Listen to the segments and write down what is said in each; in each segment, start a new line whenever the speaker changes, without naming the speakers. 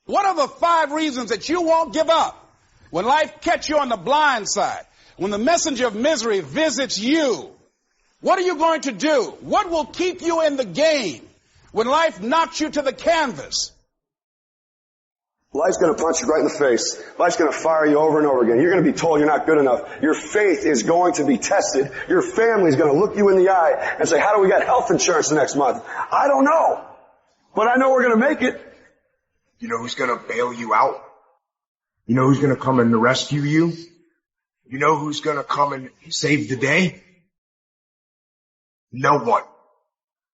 What are the 5 reasons that you won't give up when life catch you on the blind side? When the messenger of misery visits you, what are you going to do? What will keep you in the game when life knocks you to the canvas?
Life's going to punch you right in the face. Life's going to fire you over and over again. You're going to be told you're not good enough. Your faith is going to be tested. Your family's going to look you in the eye and say, how do we get health insurance the next month? I don't know. But I know we're going to make it.
You know who's going to bail you out? You know who's going to come and rescue you? You know who's going to come and save the day? No one.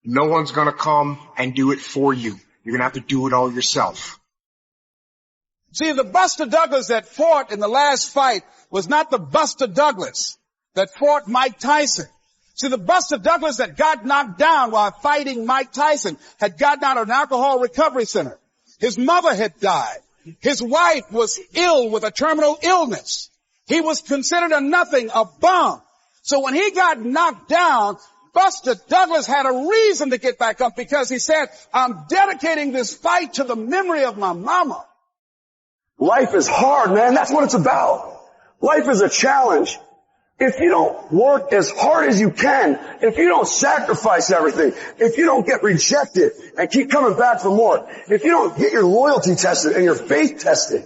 No one's going to come and do it for you. You're going to have to do it all yourself.
See, the Buster Douglas that fought in the last fight was not the Buster Douglas that fought Mike Tyson. See, the Buster Douglas that got knocked down while fighting Mike Tyson had gotten out of an alcohol recovery center. His mother had died. His wife was ill with a terminal illness. He was considered a nothing, a bum. So when he got knocked down, Buster Douglas had a reason to get back up because he said, I'm dedicating this fight to the memory of my mama.
Life is hard, man. That's what it's about. Life is a challenge. If you don't work as hard as you can, if you don't sacrifice everything, if you don't get rejected and keep coming back for more, if you don't get your loyalty tested and your faith tested,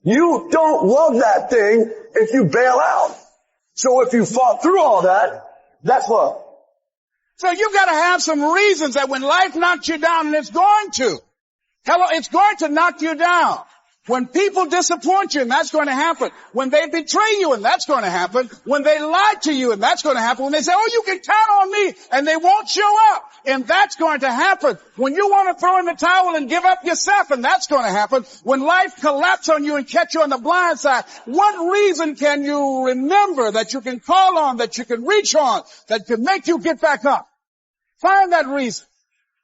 you don't love that thing if you bail out. So if you fought through all that, that's love.
So you've got to have some reasons that when life knocks you down, and it's going to. Hello, it's going to knock you down. When people disappoint you, and that's going to happen. When they betray you, and that's going to happen. When they lie to you, and that's going to happen. When they say, oh, you can count on me, and they won't show up, and that's going to happen. When you want to throw in the towel and give up yourself, and that's going to happen. When life collapses on you and catch you on the blind side, what reason can you remember that you can call on, that you can reach on, that can make you get back up? Find that reason.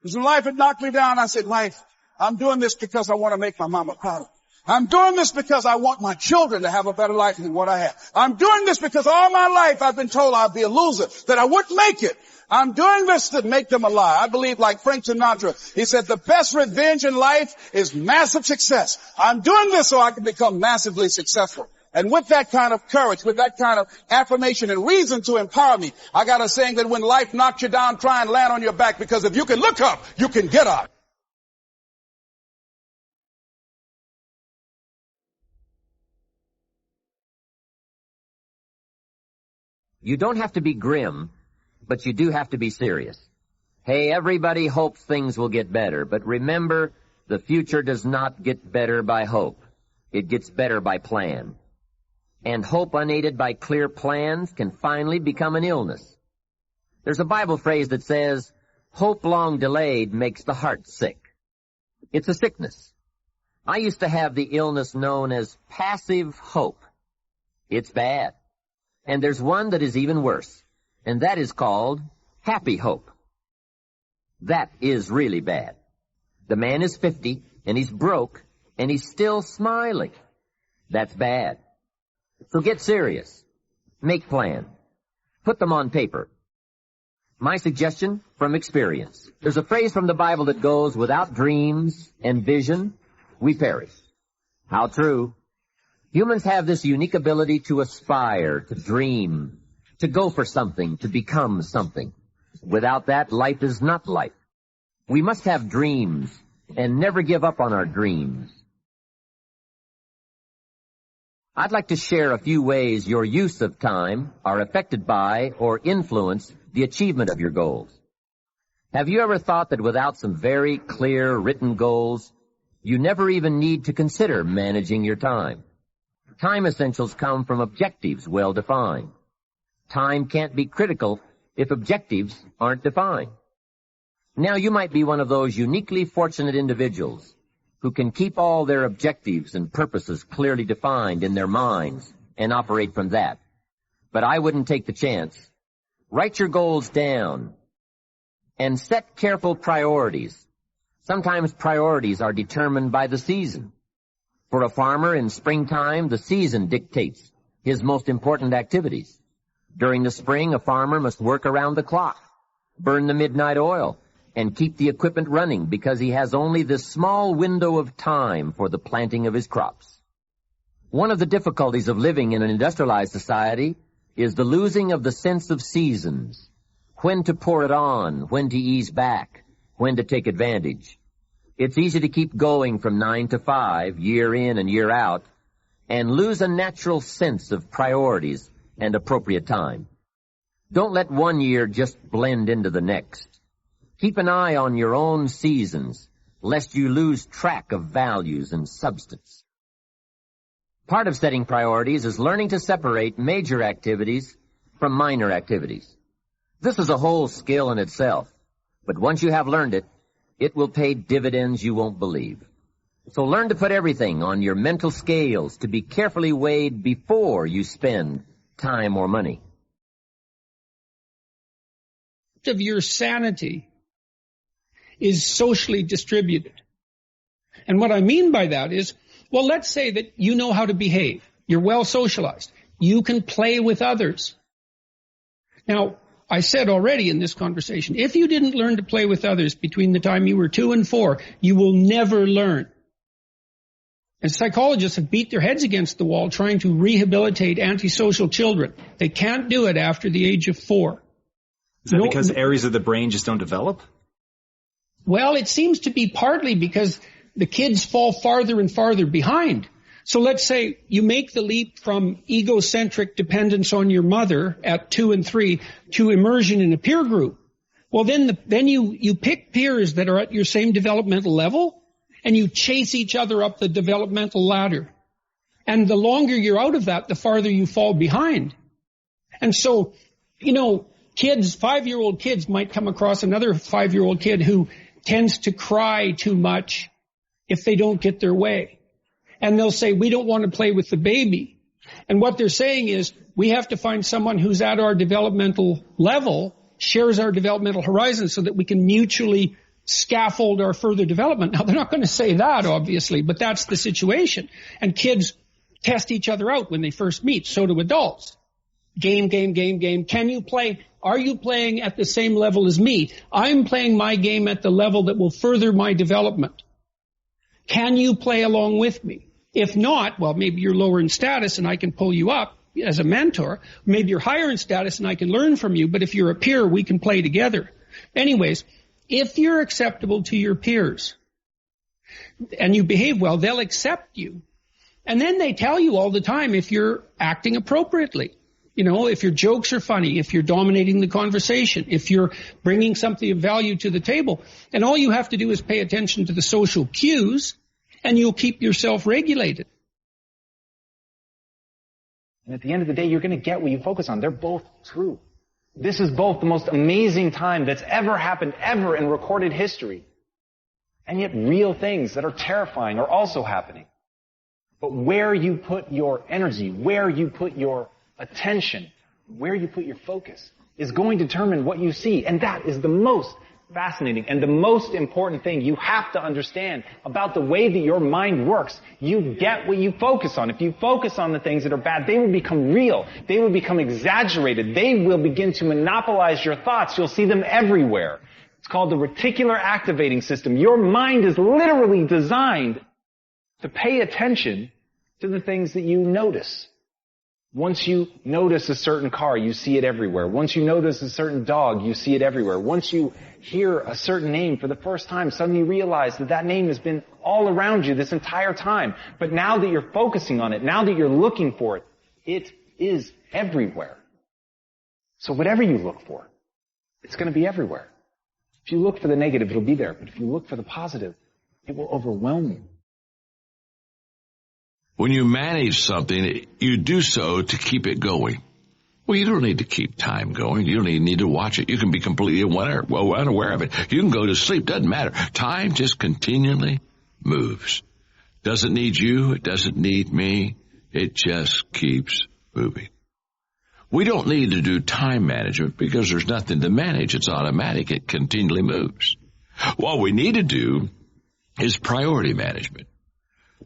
Because when life had knocked me down, I said, life, I'm doing this because I want to make my mama proud of me. I'm doing this because I want my children to have a better life than what I have. I'm doing this because all my life I've been told I'd be a loser, that I wouldn't make it. I'm doing this to make them a lie. I believe like Frank Sinatra, he said the best revenge in life is massive success. I'm doing this so I can become massively successful. And with that kind of courage, with that kind of affirmation and reason to empower me, I got a saying that when life knocks you down, try and land on your back, because if you can look up, you can get up.
You don't have to be grim, but you do have to be serious. Hey, everybody hopes things will get better, but remember, the future does not get better by hope. It gets better by plan. And hope unaided by clear plans can finally become an illness. There's a Bible phrase that says, hope long delayed makes the heart sick. It's a sickness. I used to have the illness known as passive hope. It's bad. And there's one that is even worse, and that is called happy hope. That is really bad. The man is 50, and he's broke, and he's still smiling. That's bad. So get serious. Make plans. Put them on paper. My suggestion from experience. There's a phrase from the Bible that goes, without dreams and vision, we perish. How true. Humans have this unique ability to aspire, to dream, to go for something, to become something. Without that, life is not life. We must have dreams and never give up on our dreams. I'd like to share a few ways your use of time are affected by or influence the achievement of your goals. Have you ever thought that without some very clear written goals, you never even need to consider managing your time? Time essentials come from objectives well defined. Time can't be critical if objectives aren't defined. Now you might be one of those uniquely fortunate individuals who can keep all their objectives and purposes clearly defined in their minds and operate from that. But I wouldn't take the chance. Write your goals down and set careful priorities. Sometimes priorities are determined by the season. For a farmer in springtime, the season dictates his most important activities. During the spring, a farmer must work around the clock, burn the midnight oil, and keep the equipment running because he has only this small window of time for the planting of his crops. One of the difficulties of living in an industrialized society is the losing of the sense of seasons, when to pour it on, when to ease back, when to take advantage. It's easy to keep going from 9 to 5, year in and year out, and lose a natural sense of priorities and appropriate time. Don't let one year just blend into the next. Keep an eye on your own seasons, lest you lose track of values and substance. Part of setting priorities is learning to separate major activities from minor activities. This is a whole skill in itself, but once you have learned it, it will pay dividends you won't believe. So learn to put everything on your mental scales to be carefully weighed before you spend time or money.
Of your sanity is socially distributed. And what I mean by that is, well, let's say that you know how to behave. You're well socialized. You can play with others. Now, I said already in this conversation, if you didn't learn to play with others between the time you were 2 and 4, you will never learn. And psychologists have beat their heads against the wall trying to rehabilitate antisocial children. They can't do it after the age of 4.
Is that because areas of the brain just don't develop?
Well, it seems to be partly because the kids fall farther and farther behind. So let's say you make the leap from egocentric dependence on your mother at 2 and 3 to immersion in a peer group. Well, then you pick peers that are at your same developmental level, and you chase each other up the developmental ladder. And the longer you're out of that, the farther you fall behind. And so, kids, 5-year-old kids might come across another 5-year-old kid who tends to cry too much if they don't get their way. And they'll say, we don't want to play with the baby. And what they're saying is, we have to find someone who's at our developmental level, shares our developmental horizon so that we can mutually scaffold our further development. Now, they're not going to say that, obviously, but that's the situation. And kids test each other out when they first meet. So do adults. Game. Can you play? Are you playing at the same level as me? I'm playing my game at the level that will further my development. Can you play along with me? If not, well, maybe you're lower in status and I can pull you up as a mentor. Maybe you're higher in status and I can learn from you. But if you're a peer, we can play together. Anyways, if you're acceptable to your peers and you behave well, they'll accept you. And then they tell you all the time if you're acting appropriately. If your jokes are funny, if you're dominating the conversation, if you're bringing something of value to the table. And all you have to do is pay attention to the social cues, and you'll keep yourself regulated.
And at the end of the day, you're going to get what you focus on. They're both true. This is both the most amazing time that's ever happened, ever in recorded history. And yet real things that are terrifying are also happening. But where you put your energy, where you put your attention, where you put your focus, is going to determine what you see. And that is the most fascinating and the most important thing you have to understand about the way that your mind works. You get what you focus on. If you focus on the things that are bad, they will become real. They will become exaggerated. They will begin to monopolize your thoughts. You'll see them everywhere. It's called the reticular activating system. Your mind is literally designed to pay attention to the things that you notice. Once you notice a certain car, you see it everywhere. Once you notice a certain dog, you see it everywhere. Once you hear a certain name for the first time, suddenly you realize that that name has been all around you this entire time. But now that you're focusing on it, now that you're looking for it, it is everywhere. So whatever you look for, it's going to be everywhere. If you look for the negative, it'll be there. But if you look for the positive, it will overwhelm you.
When you manage something, you do so to keep it going. Well, you don't need to keep time going. You don't even need to watch it. You can be completely unaware of it. You can go to sleep. Doesn't matter. Time just continually moves. Doesn't need you. It doesn't need me. It just keeps moving. We don't need to do time management because there's nothing to manage. It's automatic. It continually moves. What we need to do is priority management.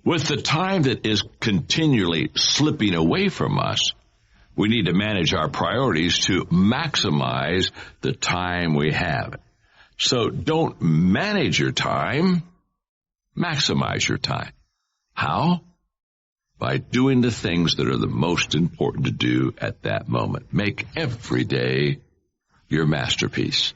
With the time that is continually slipping away from us, we need to manage our priorities to maximize the time we have. So don't manage your time, maximize your time. How? By doing the things that are the most important to do at that moment. Make every day your masterpiece.